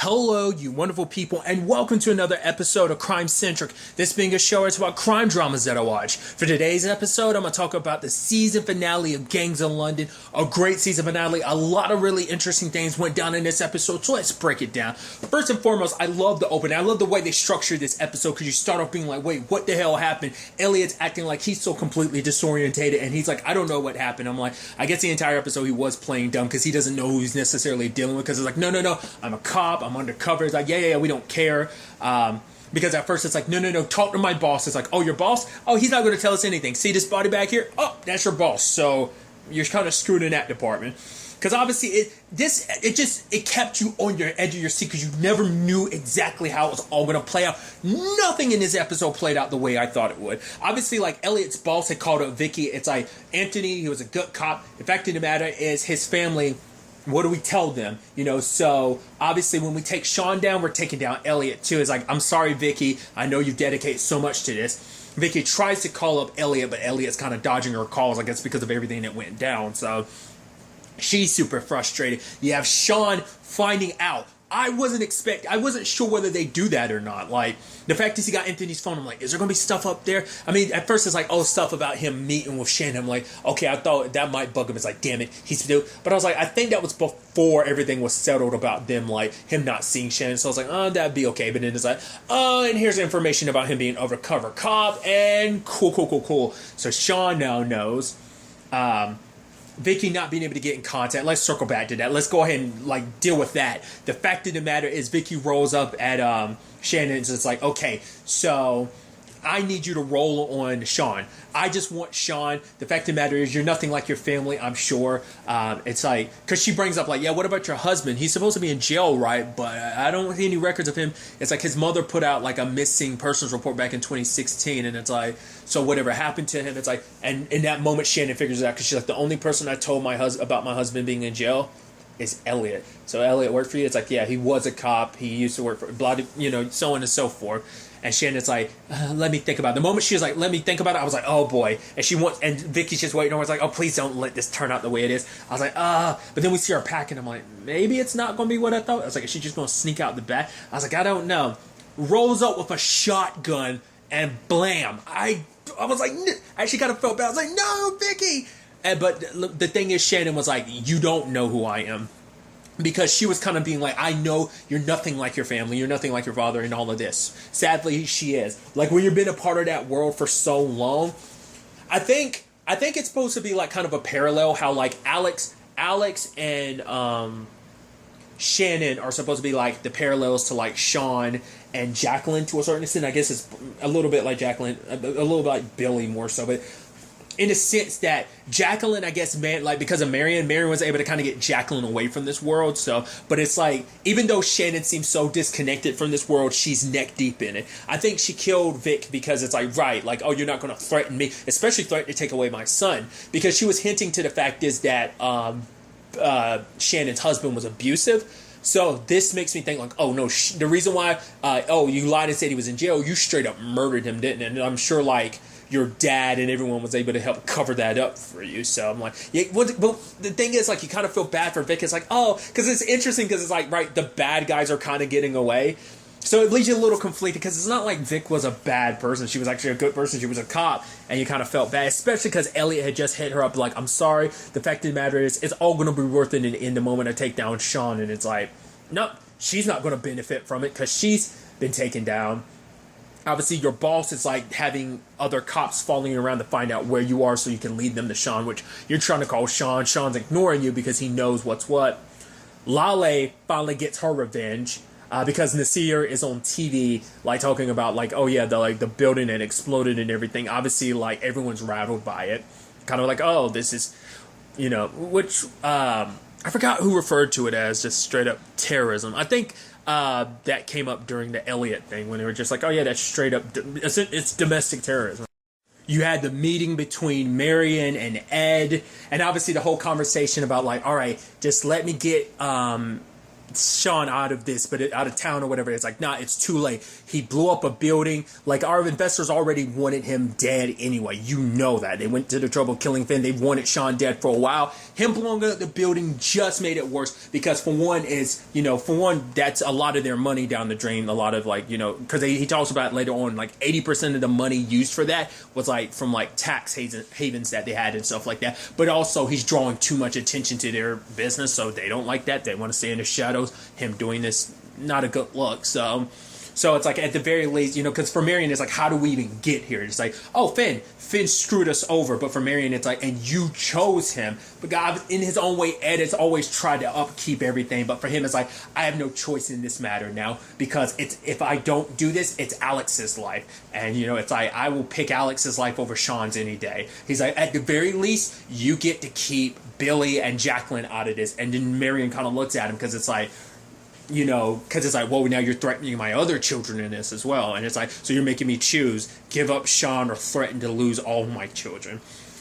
Hello, you wonderful people, and welcome to another episode of Crime Centric. This being a show, it's about crime dramas that I watch. For today's episode, I'm going to talk about the season finale of Gangs in London. A great season finale. A lot of really interesting things went down in this episode, so let's break it down. First and foremost, I love the opening. I love the way they structured this episode because you start off being like, wait, what the hell happened? Elliot's acting like he's so completely disorientated, and he's like, I don't know what happened. I'm like, I guess the entire episode he was playing dumb because he doesn't know who he's necessarily dealing with because it's like, no, I'm a cop. I'm undercover. It's like, yeah, we don't care. Because at first it's like, no, talk to my boss. It's like, oh, your boss? Oh, he's not going to tell us anything. See this body back here? Oh, that's your boss. So you're kind of screwed in that department. Because obviously it kept you on your edge of your seat because you never knew exactly how it was all going to play out. Nothing in this episode played out the way I thought it would. Obviously, like, Elliot's boss had called up Vicky. It's like, Anthony, he was a good cop. The fact of the matter is his family, what do we tell them? So obviously when we take Sean down, we're taking down Elliot too. It's like, I'm sorry, Vicky. I know you've dedicated so much to this. Vicky tries to call up Elliot, but Elliot's kind of dodging her calls, I guess, because of everything that went down. So she's super frustrated. You have Sean finding out. I wasn't sure whether they do that or not. Like, the fact is he got Anthony's phone. I'm like, is there going to be stuff up there? I mean, at first it's like, oh, stuff about him meeting with Shannon. I'm like, okay, I thought that might bug him. It's like, damn it, he's still. But I was like, I think that was before everything was settled about them, like, him not seeing Shannon. So I was like, oh, that'd be okay. But then it's like, oh, and here's information about him being an undercover cop. And cool. So Sean now knows. Vicky not being able to get in contact. Let's circle back to that. Let's go ahead and deal with that. The fact of the matter is Vicky rolls up at Shannon's. It's like, okay, so I need you to roll on Sean. I just want Sean. The fact of the matter is you're nothing like your family, I'm sure. It's like, because she brings up like, yeah, what about your husband? He's supposed to be in jail, right? But I don't see any records of him. It's like his mother put out like a missing persons report back in 2016. And it's like, so whatever happened to him? It's like, and in that moment, Shannon figures it out because she's like, the only person I told about my husband being in jail is Elliot. So Elliot worked for you? It's like, yeah, he was a cop. He used to work for blah, so on and so forth. And Shannon's like, let me think about it. The moment she was like, let me think about it, I was like, oh boy. And Vicky's just waiting over. It's like, oh, please don't let this turn out the way it is. I was like, but then we see her packing. I'm like, maybe it's not going to be what I thought. I was like, is she just going to sneak out the back? I was like, I don't know. Rolls up with a shotgun and blam. I was like, I actually kind of felt bad. I was like, no, Vicky. But the thing is, Shannon was like, you don't know who I am. Because she was kind of being like, I know you're nothing like your family, you're nothing like your father and all of this. Sadly, she is. Like, when you've been a part of that world for so long, I think it's supposed to be like kind of a parallel how like Alex and Shannon are supposed to be like the parallels to like Sean and Jacqueline to a certain extent. I guess it's a little bit like Jacqueline, a little bit like Billy more so, but in the sense that Jacqueline, I guess, because of Marion was able to kind of get Jacqueline away from this world. So, but it's like, even though Shannon seems so disconnected from this world, she's neck deep in it. I think she killed Vic because it's like, right, like, oh, you're not going to threaten me, especially threaten to take away my son. Because she was hinting to the fact is that Shannon's husband was abusive. So this makes me think like, oh no, the reason why, you lied and said he was in jail, you straight up murdered him, didn't it? And I'm sure like, your dad and everyone was able to help cover that up for you. So I'm like, yeah, but the thing is, like, you kind of feel bad for Vic. It's like, oh, because it's interesting because it's like, right, the bad guys are kind of getting away. So it leaves you a little conflicted because it's not like Vic was a bad person. She was actually a good person. She was a cop, and you kind of felt bad, especially because Elliot had just hit her up like, I'm sorry. The fact of the matter is, it's all going to be worth it in the moment I take down Sean. And it's like, no, she's not going to benefit from it because she's been taken down. Obviously, your boss is like having other cops following you around to find out where you are so you can lead them to Sean, which you're trying to call Sean. Sean's ignoring you because he knows what's what. Lale finally gets her revenge because Nasir is on TV, like, talking about, like, oh yeah, the building had exploded and everything. Obviously, like, everyone's rattled by it. Kind of like, oh, this is, which, I forgot who referred to it as just straight up terrorism. I think that came up during the Elliot thing when they were just like, oh yeah, that's straight up, it's domestic terrorism. You had the meeting between Marion and Ed, and obviously the whole conversation about like, all right, just let me get Sean out of this, but out of town or whatever. It's like, nah, it's too late. He blew up a building. Like, our investors already wanted him dead anyway. You know that. They went to the trouble killing Finn. They wanted Sean dead for a while. Him blowing up the building just made it worse because for one, that's a lot of their money down the drain. A lot of, like, because he talks about later on, like 80% of the money used for that was like from like tax havens that they had and stuff like that. But also he's drawing too much attention to their business, so they don't like that. They want to stay in the shadows. Him doing this, not a good look. So it's like, at the very least, because for Marion, it's like, how do we even get here? It's like, oh, Finn screwed us over. But for Marion, it's like, and you chose him. But God, in his own way, Ed has always tried to upkeep everything. But for him, it's like, I have no choice in this matter now, because if I don't do this, it's Alex's life. And, it's like, I will pick Alex's life over Sean's any day. He's like, at the very least, you get to keep Billy and Jacqueline out of this. And then Marion kind of looks at him, because it's like, well, now you're threatening my other children in this as well. And it's like, so you're making me choose, give up Sean or threaten to lose all my children.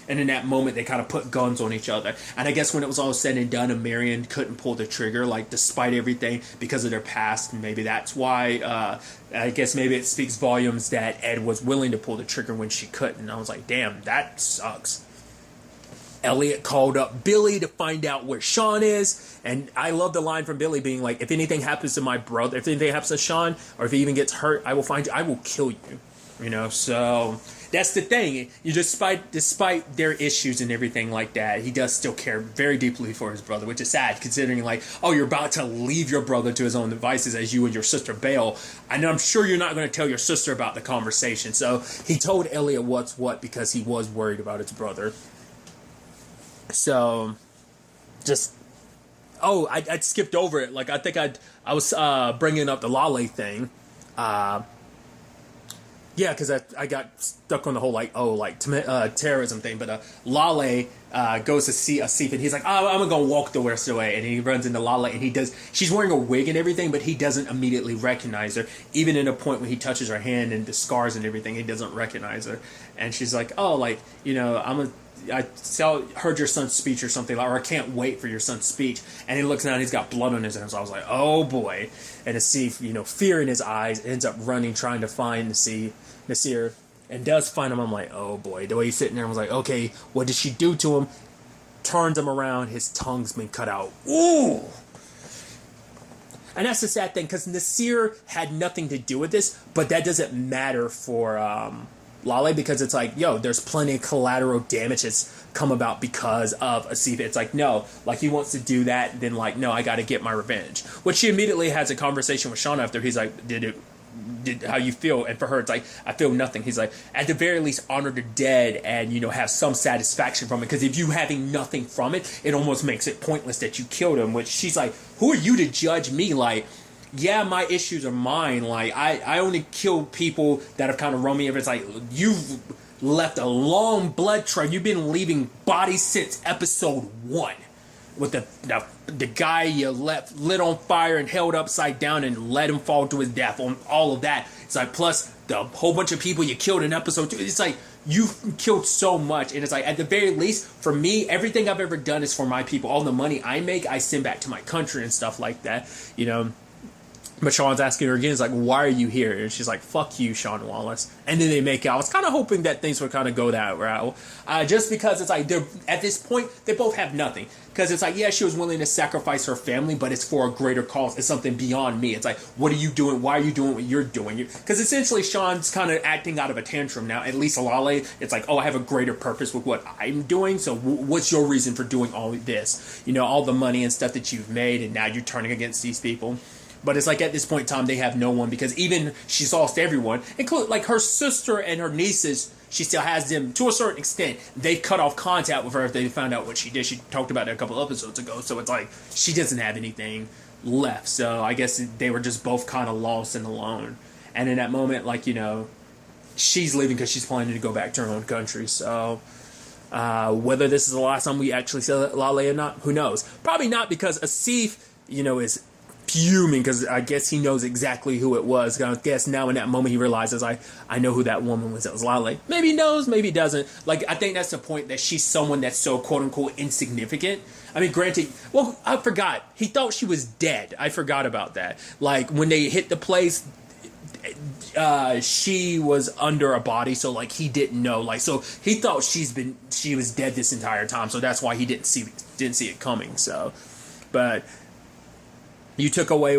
And in that moment, they kind of put guns on each other. And I guess when it was all said and done, and Marion couldn't pull the trigger, like, despite everything, because of their past, and maybe that's why, I guess maybe it speaks volumes that Ed was willing to pull the trigger when she couldn't. And I was like, damn, that sucks. Elliot called up Billy to find out where Sean is, and I love the line from Billy being like, if anything happens to my brother, if anything happens to Sean, or if he even gets hurt, I will find you, I will kill you. So that's the thing. Despite their issues and everything like that, he does still care very deeply for his brother, which is sad, considering, like, oh, you're about to leave your brother to his own devices as you and your sister bail, and I'm sure you're not going to tell your sister about the conversation. So he told Elliot what's what, because he was worried about his brother. So, I skipped over it. Like, I think I was bringing up the Lale thing. Because I got stuck on the whole, terrorism thing. But Lale goes to see Asif, and he's like, oh, I'm going to walk the rest of the way. And he runs into Lale, and she's wearing a wig and everything, but he doesn't immediately recognize her. Even in a point when he touches her hand and the scars and everything, he doesn't recognize her. And she's like, oh, I heard your son's speech or something, or I can't wait for your son's speech. And he looks down and he's got blood on his hands. So I was like, oh boy. And Asif, fear in his eyes, ends up running, trying to find Nasir, and does find him. I'm like, oh boy. The way he's sitting there, I was like, okay, what did she do to him? Turns him around, his tongue's been cut out. Ooh! And that's the sad thing, because Nasir had nothing to do with this, but that doesn't matter for Lale, because it's like, there's plenty of collateral damage that's come about because of Asif. It's like, no, like, he wants to do that, then like, no, I got to get my revenge. Which she immediately has a conversation with Sean after. He's like, did how you feel? And for her, it's like, I feel nothing. He's like, at the very least, honor the dead and, have some satisfaction from it. Because if you having nothing from it, it almost makes it pointless that you killed him. Which she's like, who are you to judge me? Like, yeah, my issues are mine. Like, I only kill people that have kind of run me over. It's like, you've left a long blood trail. You've been leaving bodies since episode 1. With the guy you lit on fire and held upside down and let him fall to his death, on all of that. It's like, plus the whole bunch of people you killed in episode 2. It's like, you've killed so much. And it's like, at the very least, for me, everything I've ever done is for my people. All the money I make, I send back to my country and stuff like that, But Sean's asking her again, is like, why are you here? And she's like, fuck you, Sean Wallace. And then they make out. I was kind of hoping that things would kind of go that route. Just because it's like, at this point, they both have nothing. Because it's like, yeah, she was willing to sacrifice her family, but it's for a greater cause. It's something beyond me. It's like, what are you doing? Why are you doing what you're doing? Because essentially, Sean's kind of acting out of a tantrum now. At least Lale, it's like, oh, I have a greater purpose with what I'm doing. So what's your reason for doing all of this? All the money and stuff that you've made, and now you're turning against these people. But it's like, at this point in time, they have no one, because even she's lost everyone, including like her sister and her nieces. She still has them to a certain extent. They cut off contact with her if they found out what she did. She talked about it a couple episodes ago. So it's like, she doesn't have anything left. So I guess they were just both kind of lost and alone. And in that moment, like, she's leaving because she's planning to go back to her own country. So whether this is the last time we actually see Lale or not, who knows? Probably not, because Asif, is fuming because I guess he knows exactly who it was. I guess now in that moment he realizes I know who that woman was. It was Lale. Maybe he knows, maybe he doesn't. Like, I think that's the point, that she's someone that's so quote unquote insignificant. I mean, granted, well, I forgot. He thought she was dead. I forgot about that. Like, when they hit the place, she was under a body, so like he didn't know. Like, so he thought she was dead this entire time, so that's why he didn't see it coming. So, but you took away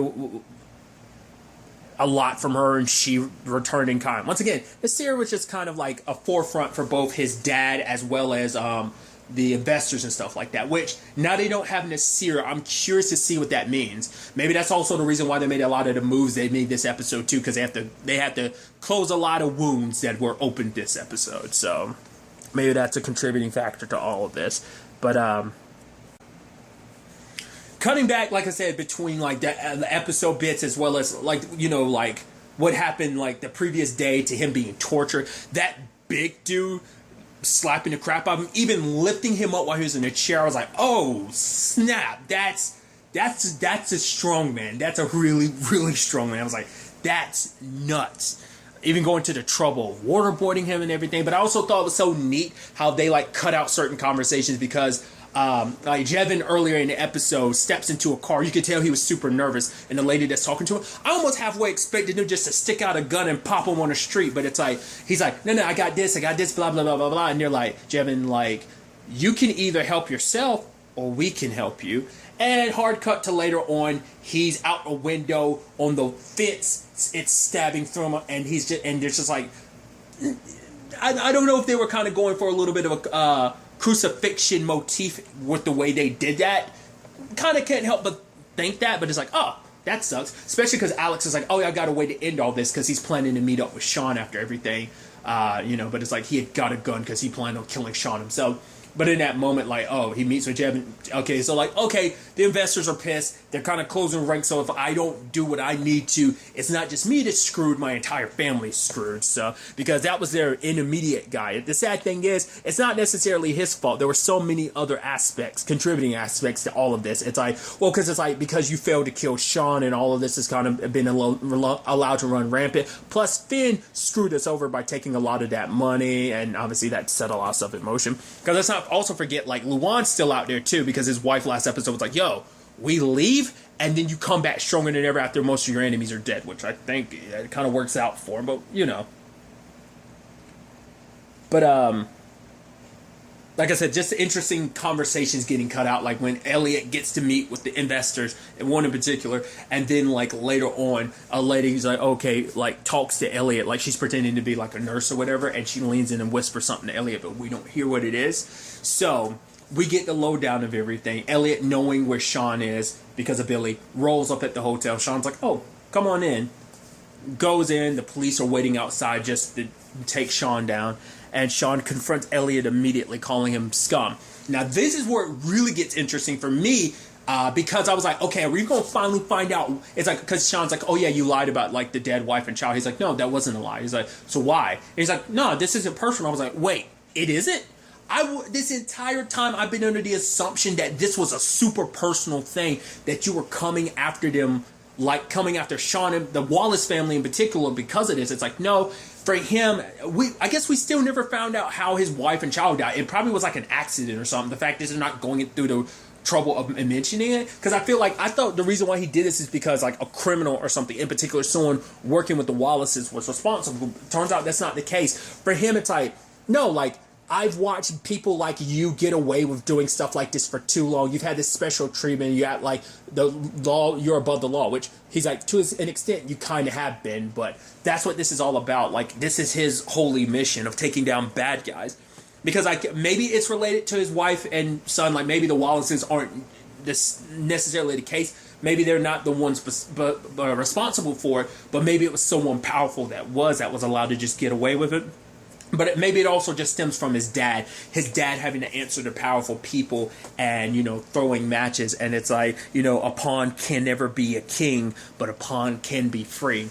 a lot from her, and she returned in kind. Once again, the series was just kind of like a forefront for both his dad as well as the investors and stuff like that, which now they don't have Nasir. I'm curious to see what that means. Maybe that's also the reason why they made a lot of the moves they made this episode too, because they had to close a lot of wounds that were opened this episode. So maybe that's a contributing factor to all of this. But cutting back, like I said, between like the episode bits as well as like, you know, like what happened like the previous day to him being tortured, that big dude slapping the crap out of him, even lifting him up while he was in a chair. I was like, oh snap, that's a strong man. That's a really, really strong man. I was like, that's nuts. Even going to the trouble of waterboarding him and everything. But I also thought it was so neat how they like cut out certain conversations, because like Jevin earlier in the episode steps into a car. You could tell he was super nervous, and the lady that's talking to him, I almost halfway expected him just to stick out a gun and pop him on the street. But it's like, he's like, no, I got this, blah, blah, blah, blah, blah. And they're like, Jevin, like, you can either help yourself or we can help you. And hard cut to later on, he's out a window on the fence, it's stabbing through him, and he's just, and there's just like, I don't know if they were kind of going for a little bit of a crucifixion motif with the way they did that. Kind of can't help but think that, but it's like, oh, that sucks. Especially because Alex is like, oh, I got a way to end all this, because he's planning to meet up with Sean after everything. You know, but it's like he had got a gun because he planned on killing Sean himself. But in that moment, like, oh, he meets with Jevin. Okay, so like, okay, the investors are pissed. They're kind of closing ranks. So if I don't do what I need to, it's not just me that's screwed. My entire family's screwed. So because that was their intermediate guy. The sad thing is, it's not necessarily his fault. There were so many other aspects, contributing aspects to all of this. It's like, well, because it's like, because you failed to kill Sean, and all of this has kind of been allowed to run rampant. Plus, Finn screwed us over by taking a lot of that money, and obviously that set a lot of stuff in motion. Because let's not also forget, like, Luan's still out there too, because his wife last episode was like, yo, we leave and then you come back stronger than ever after most of your enemies are dead, which I think it kind of works out for him, but you know. But like I said, just interesting conversations getting cut out, like when Elliot gets to meet with the investors, and one in particular, and then like later on, a lady who's like, okay, like talks to Elliot, like she's pretending to be like a nurse or whatever, and she leans in and whispers something to Elliot, but we don't hear what it is. So we get the lowdown of everything. Elliot, knowing where Sean is because of Billy, rolls up at the hotel. Sean's like, oh, come on in. Goes in. The police are waiting outside just to take Sean down. And Sean confronts Elliot immediately, calling him scum. Now, this is where it really gets interesting for me, because I was like, okay, are we going to finally find out? It's like, because Sean's like, oh yeah, you lied about like the dead wife and child. He's like, no, that wasn't a lie. He's like, so why? And he's like, no, this isn't personal. I was like, wait, it isn't? This entire time I've been under the assumption that this was a super personal thing, that you were coming after them, like coming after Sean and the Wallace family in particular because of this. It's like, no, for him, I guess we still never found out how his wife and child died. It probably was like an accident or something. The fact is they're not going through the trouble of mentioning it, because I thought the reason why he did this is because like a criminal or something, in particular someone working with the Wallaces, was responsible. Turns out that's not the case. For him, it's like, no, like, I've watched people like you get away with doing stuff like this for too long. You've had this special treatment. You got like the law, you're above the law, which he's like, to an extent, you kind of have been, but that's what this is all about. Like, this is his holy mission of taking down bad guys. Because like maybe it's related to his wife and son. Like maybe the Wallaces aren't this necessarily the case. Maybe they're not the ones responsible for it, but maybe it was someone powerful that was allowed to just get away with it. But maybe it also just stems from his dad having to answer to powerful people and, you know, throwing matches. And it's like, you know, a pawn can never be a king, but a pawn can be free.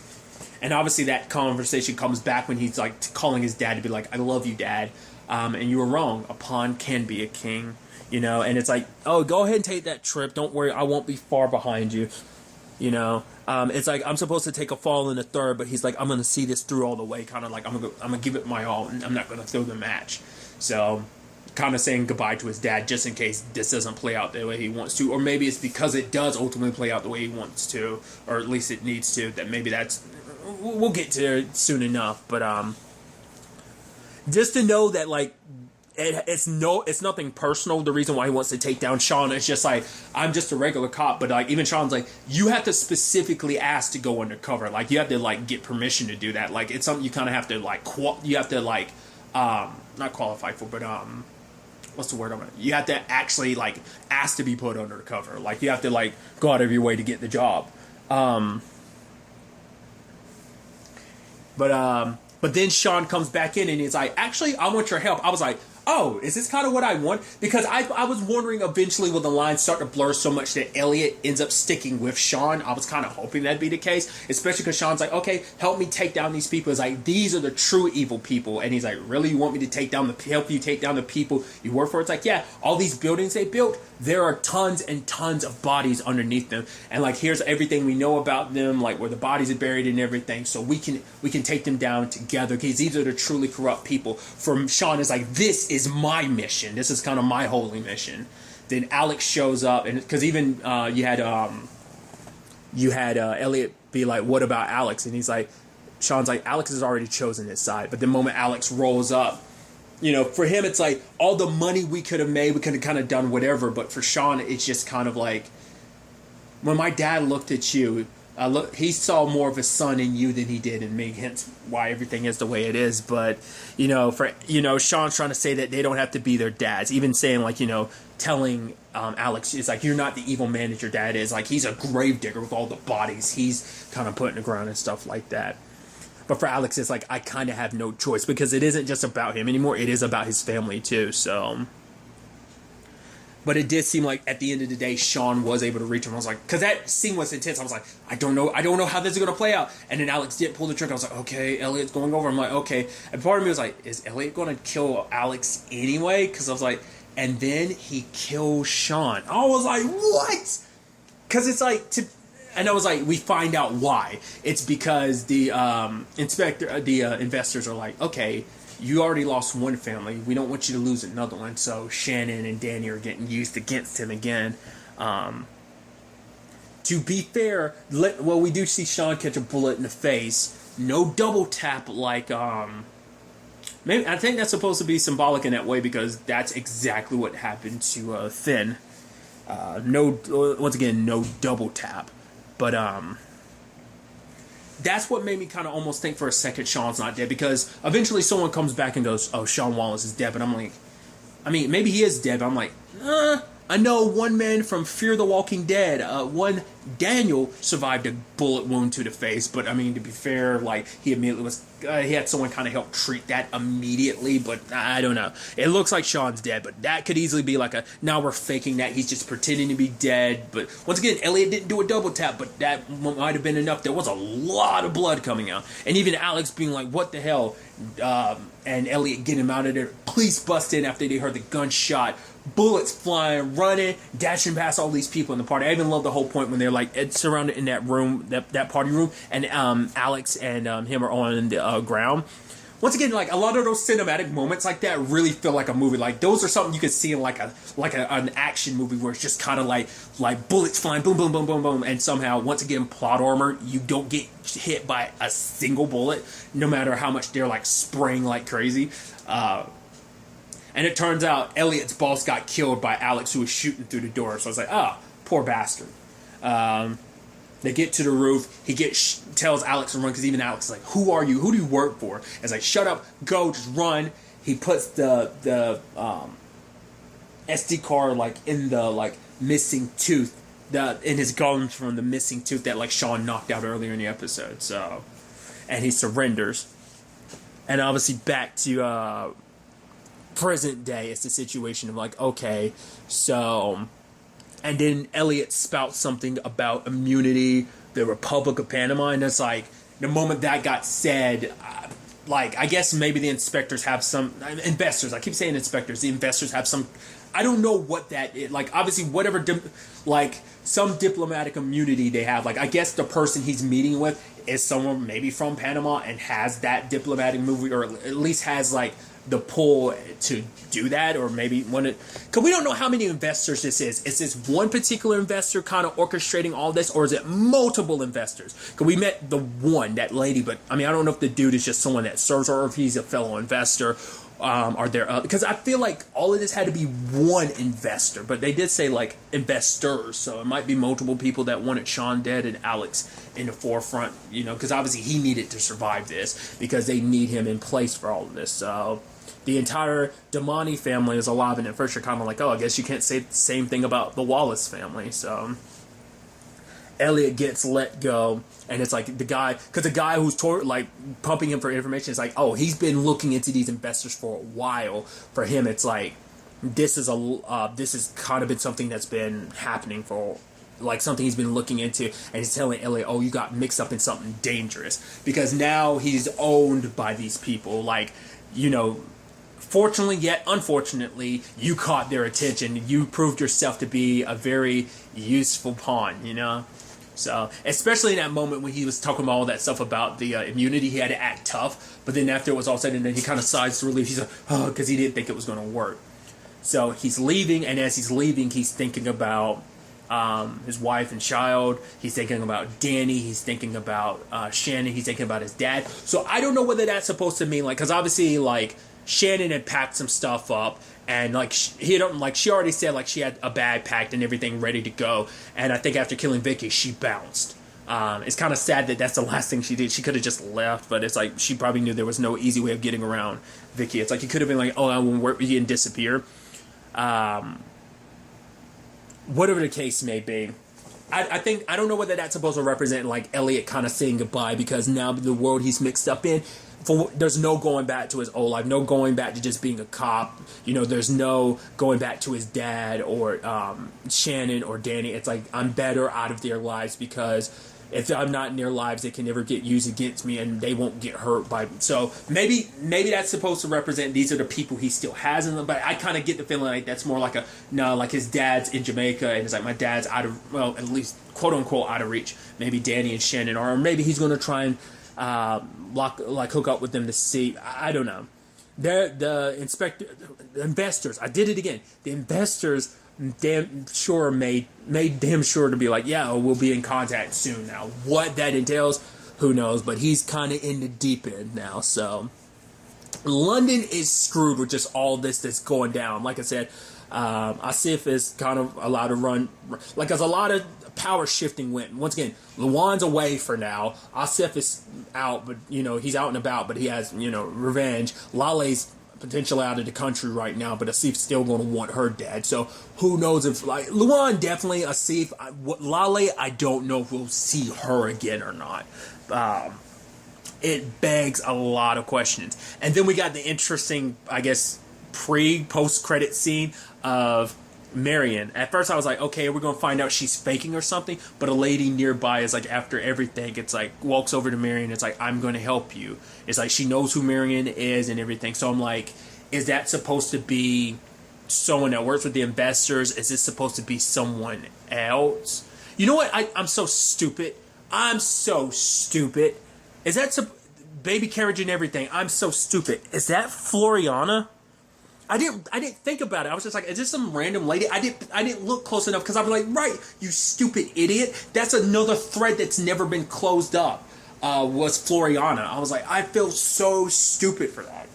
And obviously that conversation comes back when he's like calling his dad to be like, I love you, Dad. And you were wrong. A pawn can be a king, you know. And it's like, oh, go ahead and take that trip. Don't worry. I won't be far behind you. It's like I'm supposed to take a fall in the third, but he's like, I'm gonna see this through all the way, kind of like I'm gonna give it my all, and I'm not gonna throw the match. So, kind of saying goodbye to his dad just in case this doesn't play out the way he wants to, or maybe it's because it does ultimately play out the way he wants to, or at least it needs to. That maybe we'll get to it soon enough. But just to know that like. It's nothing personal. The reason why he wants to take down Sean is just like, I'm just a regular cop, but like even Sean's like, you have to specifically ask to go undercover. Like you have to like get permission to do that. Like it's something you kind of have to like you have to like not qualify for, but what's the word you have to actually like ask to be put undercover. Like you have to like go out of your way to get the job. But then Sean comes back in and he's like, actually, I want your help. I was like, oh, is this kind of what I want? Because I was wondering eventually will the lines start to blur so much that Elliot ends up sticking with Sean. I was kind of hoping that'd be the case, especially because Sean's like, okay, help me take down these people. It's like, these are the true evil people. And he's like, really, you want me to help you take down the people you work for? It's like, yeah, all these buildings they built, there are tons and tons of bodies underneath them. And like, here's everything we know about them, like where the bodies are buried and everything. So we can take them down together because these are the truly corrupt people. From Sean is like, this is my mission. This is kind of my holy mission. Then Alex shows up, and because even you had Elliot be like, "What about Alex?" And he's like, Sean's like, Alex has already chosen his side. But the moment Alex rolls up, for him it's like all the money we could have made, we could have kind of done whatever. But for Sean, it's just kind of like when my dad looked at you. He saw more of his son in you than he did in me, hence why everything is the way it is. But, Sean's trying to say that they don't have to be their dads. Even saying, like, telling Alex, it's like, you're not the evil man that your dad is. Like, he's a gravedigger with all the bodies he's kind of put in the ground and stuff like that. But for Alex, it's like, I kind of have no choice because it isn't just about him anymore. It is about his family, too, so... But it did seem like at the end of the day, Sean was able to reach him. I was like, because that scene was intense. I was like, I don't know how this is going to play out. And then Alex did pull the trigger. I was like, okay, Elliot's going over. I'm like, okay. And part of me was like, is Elliot going to kill Alex anyway? Because I was like, and then he kills Sean. I was like, what? Because it's like, and I was like, we find out why. It's because the investors are like, okay, you already lost one family. We don't want you to lose another one. So Shannon and Danny are getting used against him again. To be fair, we do see Sean catch a bullet in the face. No double tap like... maybe I think that's supposed to be symbolic in that way because that's exactly what happened to Finn. Once again, no double tap. But... that's what made me kind of almost think for a second Sean's not dead, because eventually someone comes back and goes, oh, Sean Wallace is dead. But I'm like, I mean, maybe he is dead, but I'm like, I know one man from Fear the Walking Dead, one Daniel survived a bullet wound to the face, but I mean, to be fair, like, he immediately he had someone kind of help treat that immediately, but I don't know. It looks like Sean's dead, but that could easily be like now we're faking that he's just pretending to be dead. But once again, Elliot didn't do a double tap, but that might have been enough. There was a lot of blood coming out, and even Alex being like, what the hell, and Elliot getting him out of there. Police bust in after they heard the gunshot. Bullets flying, running, dashing past all these people in the party. I even love the whole point when they're like surrounded in that room, that party room, and Alex and him are on the ground. Once again, like a lot of those cinematic moments like that really feel like a movie. Like those are something you could see in an action movie where it's just kind of like bullets flying, boom, boom, boom, boom, boom, and somehow once again plot armor. You don't get hit by a single bullet, no matter how much they're like spraying like crazy. And it turns out Elliot's boss got killed by Alex, who was shooting through the door. So I was like, poor bastard. They get to the roof. He tells Alex to run, because even Alex is like, who are you? Who do you work for? And it's like, shut up, go, just run. He puts the SD card like in the like missing tooth, in his gums from the missing tooth that like Sean knocked out earlier in the episode. So, and he surrenders. And obviously back to present day, it's the situation of like, okay, so, and then Elliot spouts something about immunity, the Republic of Panama, and it's like, the moment that got said, like, I guess maybe the inspectors have some, investors, I keep saying inspectors, the investors have some, I don't know what that is, like, obviously, whatever, like, some diplomatic immunity they have. Like, I guess the person he's meeting with is someone maybe from Panama and has that diplomatic movie, or at least has like the pull to do that, or maybe because we don't know how many investors this is. Is this one particular investor kind of orchestrating all this, or is it multiple investors? Because we met the one, that lady, but I mean, I don't know if the dude is just someone that serves, or if he's a fellow investor. Are there because I feel like all of this had to be one investor, but they did say like investors, so it might be multiple people that wanted Sean dead and Alex in the forefront, you know, because obviously he needed to survive this, because they need him in place for all of this. So the entire Damani family is alive, and at first you're kind of like, oh, I guess you can't say the same thing about the Wallace family. So Elliot gets let go, and it's like the guy who's pumping him for information is like, oh, he's been looking into these investors for a while. For him, it's like this is kind of been something that's been happening for, like, something he's been looking into, and he's telling Elliot, oh, you got mixed up in something dangerous, because now he's owned by these people. Like, you know, fortunately yet unfortunately, you caught their attention. You proved yourself to be a very useful pawn, you know. So, especially in that moment when he was talking about all that stuff about the immunity, he had to act tough. But then after it was all said and done, he kind of sighs to relief. He's like, oh, because he didn't think it was going to work. So he's leaving, and as he's leaving, he's thinking about his wife and child. He's thinking about Danny. He's thinking about Shannon. He's thinking about his dad. So I don't know whether that's supposed to mean, like, because obviously, like, Shannon had packed some stuff up, and like she already said, like, she had a bag packed and everything ready to go. And I think after killing Vicky, she bounced. It's kind of sad that that's the last thing she did. She could have just left, but it's like she probably knew there was no easy way of getting around Vicky. It's like he could have been like, oh, I won't work with you, and disappear. Whatever the case may be. I don't know whether that's supposed to represent like Elliot kind of saying goodbye, because now the world he's mixed up in, there's no going back to his old life, no going back to just being a cop. You know, there's no going back to his dad or Shannon or Danny. It's like, I'm better out of their lives, because if I'm not in their lives, they can never get used against me, and they won't get hurt by me. So maybe that's supposed to represent these are the people he still has in them. But I kind of get the feeling like that's more like like his dad's in Jamaica, and it's like, my dad's out of, well, at least quote unquote out of reach. Maybe Danny and Shannon are, or maybe he's going to try and hook up with them to see. I don't know. The investors. I did it again. The investors damn sure made damn sure to be like, yeah, we'll be in contact soon. Now, what that entails, who knows? But he's kind of in the deep end now. So London is screwed with just all this that's going down. Like I said, Asif is kind of allowed to run. Like, there's a lot of power shifting went. Once again, Luan's away for now. Asif is out, but, you know, he's out and about, but he has, you know, revenge. Lale's potentially out of the country right now, but Asif's still going to want her dad. So who knows if, like, Luan definitely, Asif, Lale, I don't know if we'll see her again or not. It begs a lot of questions. And then we got the interesting, I guess, post-credit scene of Marion. At first I was like, okay, we're going to find out she's faking or something, but a lady nearby is like, after everything, it's like, walks over to Marion, it's like, I'm going to help you. It's like, she knows who Marion is and everything. So I'm like, is that supposed to be someone that works with the investors? Is this supposed to be someone else? You know what? I'm so stupid. Is that baby carriage and everything? I'm so stupid. Is that Floriana? I didn't think about it. I was just like, is this some random lady? I didn't look close enough, because I'm like, right, you stupid idiot. That's another thread that's never been closed up. Was Floriana. I was like, I feel so stupid for that.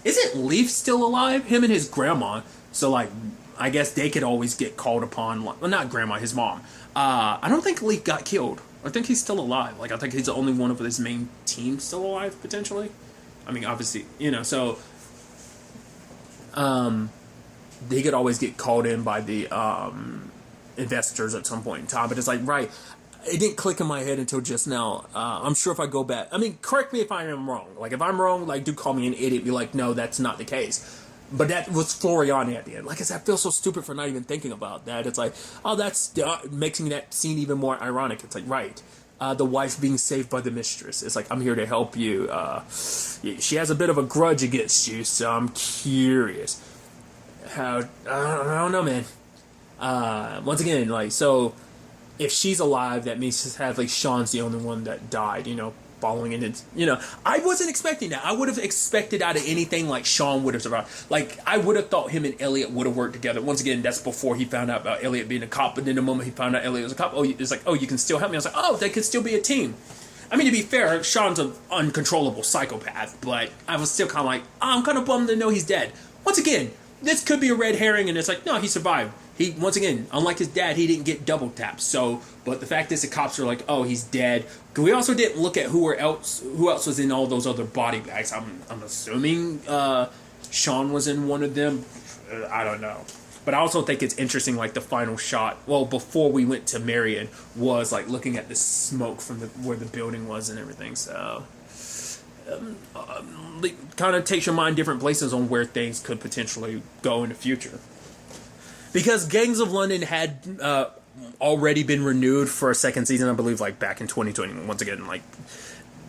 Isn't Leaf still alive? Him and his grandma. So, like, I guess they could always get called upon. Well, not grandma, his mom. I don't think Leaf got killed. I think he's still alive. Like, I think he's the only one of his main team still alive, potentially. I mean, obviously, you know, so they could always get called in by the investors at some point in time. But it's like, right, it didn't click in my head until just now. I'm sure if I go back, I mean, correct me if I am wrong. Like, if I'm wrong, like, do call me an idiot. Be like, no, that's not the case. But that was Floriani at the end. Like I said, I feel so stupid for not even thinking about that. It's like, oh, that's making that scene even more ironic. It's like, right, the wife being saved by the mistress. It's like, I'm here to help you. She has a bit of a grudge against you, so I'm curious. I don't know, man. Once again, like, so if she's alive, that means sadly Sean's the only one that died, following it. I wasn't expecting that. I would have expected out of anything like Sean would have survived. Like, I would have thought him and Elliot would have worked together. Once again, that's before he found out about Elliot being a cop, but then the moment he found out Elliot was a cop, it's like, oh, you can still help me. I was like, oh, they could still be a team. I mean, to be fair, Sean's an uncontrollable psychopath, but I was still kind of like, I'm kind of bummed to know he's dead. Once again, this could be a red herring, and it's like, no, he survived. Once again, unlike his dad, he didn't get double tapped. So, but the fact is, the cops are like, oh, he's dead. We also didn't look at who else was in all those other body bags. I'm assuming Sean was in one of them. I don't know. But I also think it's interesting, like the final shot. Well, before we went to Marion, was like looking at the smoke from where the building was and everything. So, it kind of takes your mind different places on where things could potentially go in the future. Because Gangs of London had already been renewed for a second season, I believe, like back in 2020. Once again, like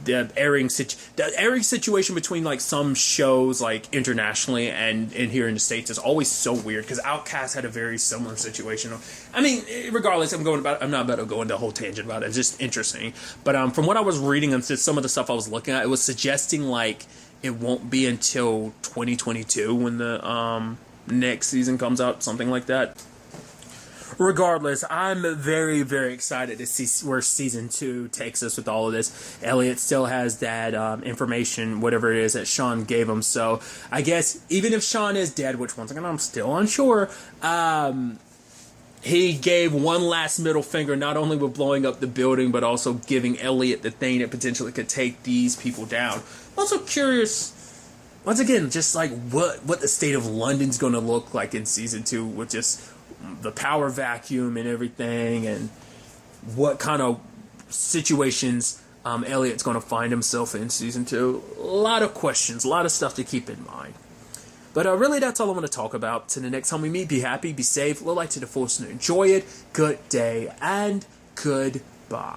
the airing situation between like some shows like internationally and here in the States is always so weird. Because Outcast had a very similar situation. I mean, regardless, I'm not about to go into a whole tangent about it. It's just interesting. But from what I was reading and some of the stuff I was looking at, it was suggesting like it won't be until 2022 when the next season comes out, something like that. Regardless, I'm very, very excited to see where season 2 takes us with all of this. Elliot still has that information, whatever it is that Sean gave him. So I guess even if Sean is dead, which once again I'm still unsure, he gave one last middle finger, not only with blowing up the building, but also giving Elliot the thing that potentially could take these people down. Also curious, once again, just like what the state of London's going to look like in season 2 with just the power vacuum and everything, and what kind of situations Elliot's going to find himself in season 2. A lot of questions, a lot of stuff to keep in mind. But really, that's all I want to talk about. Till the next time we meet, be happy, be safe, live life to the fullest, and enjoy it. Good day, and goodbye.